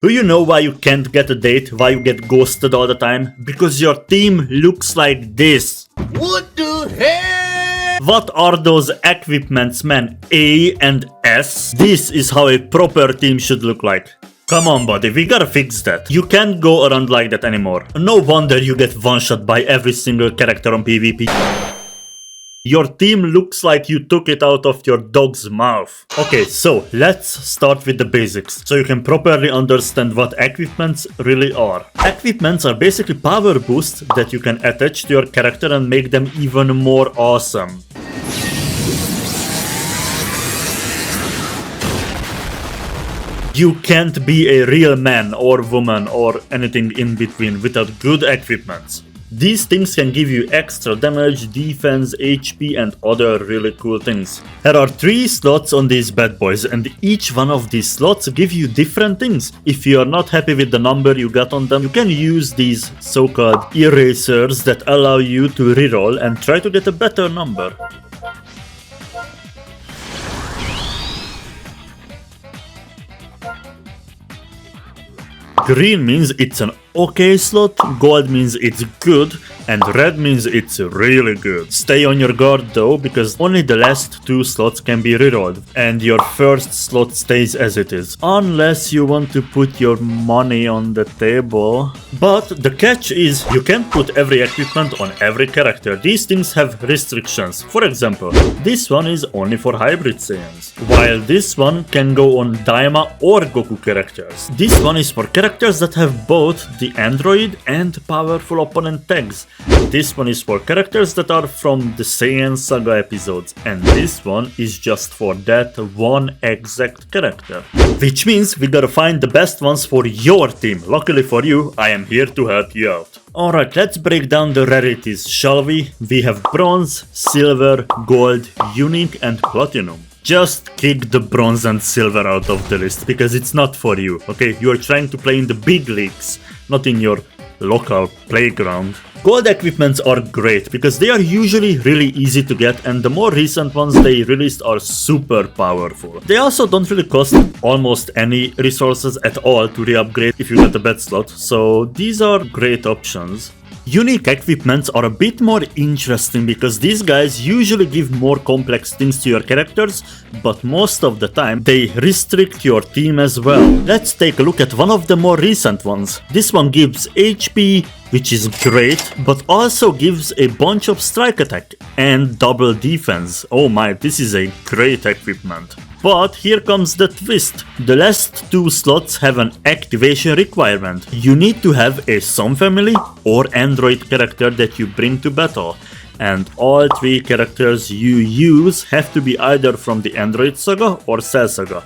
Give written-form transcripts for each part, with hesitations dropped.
Do you know why you can't get a date? Why you get ghosted all the time? Because your team looks like this. What the hell? What are those equipments, man? A and S? This is how a proper team should look like. Come on, buddy, we gotta fix that. You can't go around like that anymore. No wonder you get one-shot by every single character on PvP. Your team looks like you took it out of your dog's mouth. Okay, so let's start with the basics, so you can properly understand what equipments really are. Equipments are basically power boosts that you can attach to your character and make them even more awesome. You can't be a real man or woman or anything in between without good equipments. These things can give you extra damage, defense, HP and other really cool things. There are 3 slots on these bad boys and each one of these slots give you different things. If you are not happy with the number you got on them, you can use these so-called erasers that allow you to reroll and try to get a better number. Green means it's an okay slot, gold means it's good, and red means it's really good. Stay on your guard though, because only the last 2 slots can be rerolled, and your first slot stays as it is. Unless you want to put your money on the table. But the catch is, you can't put every equipment on every character. These things have restrictions. For example, this one is only for hybrid Saiyans, while this one can go on Daima or Goku characters. This one is for characters that have both the android and powerful opponent tags. This one is for characters that are from the Saiyan Saga episodes, and this one is just for that one exact character. Which means we gotta find the best ones for your team. Luckily for you, I am here to help you out. Alright, let's break down the rarities, shall we? We have bronze, silver, gold, unique and platinum. Just kick the bronze and silver out of the list, because it's not for you, okay? You are trying to play in the big leagues, not in your local playground. Gold equipments are great because they are usually really easy to get, and the more recent ones they released are super powerful. They also don't really cost almost any resources at all to re-upgrade if you get a bad slot, so these are great options. Unique equipments are a bit more interesting because these guys usually give more complex things to your characters, but most of the time they restrict your team as well. Let's take a look at one of the more recent ones. This one gives HP, which is great, but also gives a bunch of strike attack and double defense. Oh my, this is a great equipment. But here comes the twist. The last 2 slots have an activation requirement. You need to have a Sun family or android character that you bring to battle. And all 3 characters you use have to be either from the Android Saga or Cell Saga.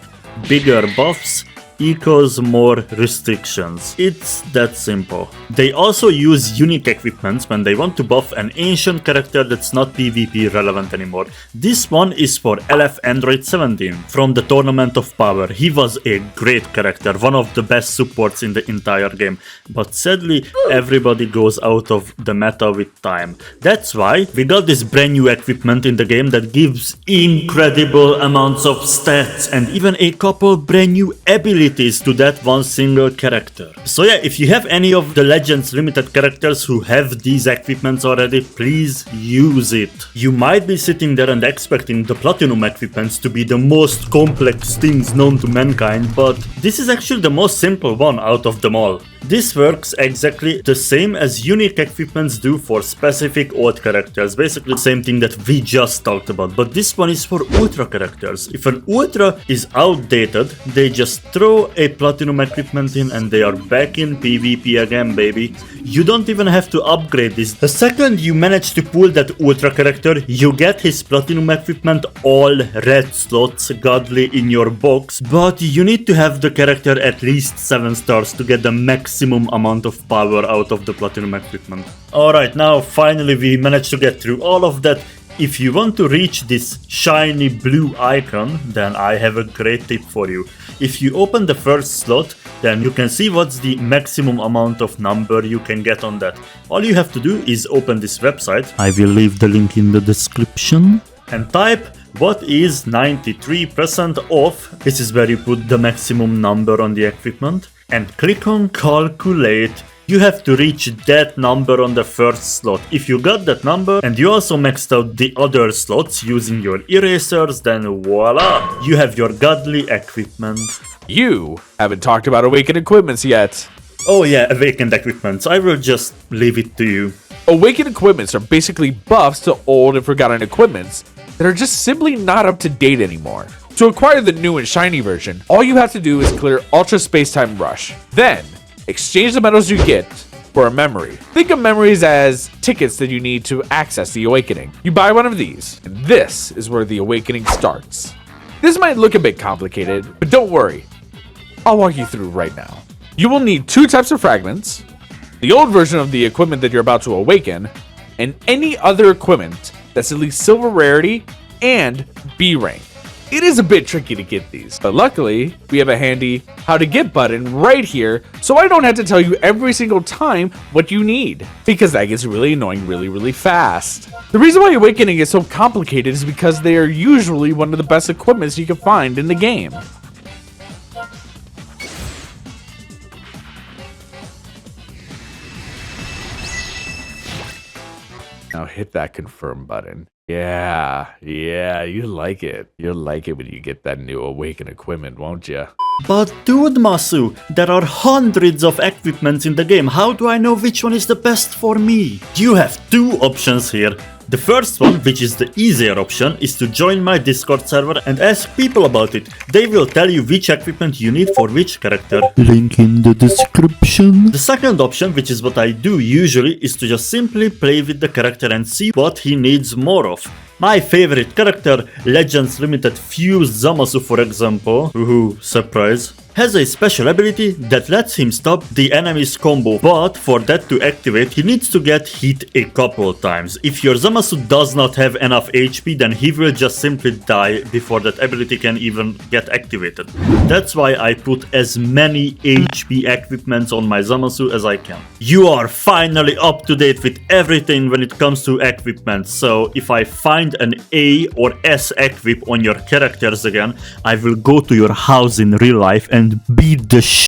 Bigger buffs equals more restrictions. It's that simple. They also use unique equipments when they want to buff an ancient character that's not PvP relevant anymore. This one is for LF Android 17 from the Tournament of Power. He was a great character, one of the best supports in the entire game, but sadly everybody goes out of the meta with time. That's why we got this brand new equipment in the game that gives incredible amounts of stats and even a couple brand new abilities to that one single character. So yeah, if you have any of the Legends Limited characters who have these equipments already, please use it. You might be sitting there and expecting the Platinum equipments to be the most complex things known to mankind, but this is actually the most simple one out of them all. This works exactly the same as unique equipments do for specific old characters, basically the same thing that we just talked about, but this one is for Ultra characters. If an Ultra is outdated, they just throw a Platinum equipment in and they are back in PvP again, baby. You don't even have to upgrade this. The second you manage to pull that Ultra character, you get his Platinum equipment, all red slots, godly in your box, but you need to have the character at least 7 stars to get the maximum amount of power out of the Platinum equipment. Alright, now finally we managed to get through all of that. If you want to reach this shiny blue icon, then I have a great tip for you. If you open the first slot, then you can see what's the maximum amount of number you can get on that. All you have to do is open this website. I will leave the link in the description. And type what is 93% off. This is where you put the maximum number on the equipment. and click on calculate. You have to reach that number on the first slot. If you got that number and you also maxed out the other slots using your erasers, then voila, you have your godly equipment. You haven't talked about Awakened equipments yet. Oh yeah, awakened equipments. I will just leave it to you. Awakened equipments are basically buffs to old and forgotten equipments that are just simply not up to date anymore. To acquire the new and shiny version, all you have to do is clear Ultra Spacetime Rush. Then, exchange the medals you get for a memory. Think of memories as tickets that you need to access the Awakening. You buy one of these, and this is where the Awakening starts. This might look a bit complicated, but don't worry. I'll walk you through right now. You will need 2 types of fragments, the old version of the equipment that you're about to awaken, and any other equipment that's at least silver rarity and B rank. It is a bit tricky to get these, but luckily we have a handy how to get button right here, so I don't have to tell you every single time what you need, because that gets really annoying really fast. The reason why Awakening is so complicated is because they are usually one of the best equipments you can find in the game. Now hit that confirm button. Yeah, you like it. You'll like it when you get that new Awaken equipment, won't ya? But dude Masu, there are hundreds of equipments in the game. How do I know which one is the best for me? You have 2 options here. The first one, which is the easier option, is to join my Discord server and ask people about it. They will tell you which equipment you need for which character. Link in the description. The second option, which is what I do usually, is to just simply play with the character and see what he needs more of. My favorite character, Legends Limited Fused Zamasu for example, surprise, has a special ability that lets him stop the enemy's combo, but for that to activate he needs to get hit a couple times. If your Zamasu does not have enough HP, then he will just simply die before that ability can even get activated. That's why I put as many HP equipments on my Zamasu as I can. You are finally up to date with everything when it comes to equipment, so if I find an A or S equip on your characters again, I will go to your house in real life and beat the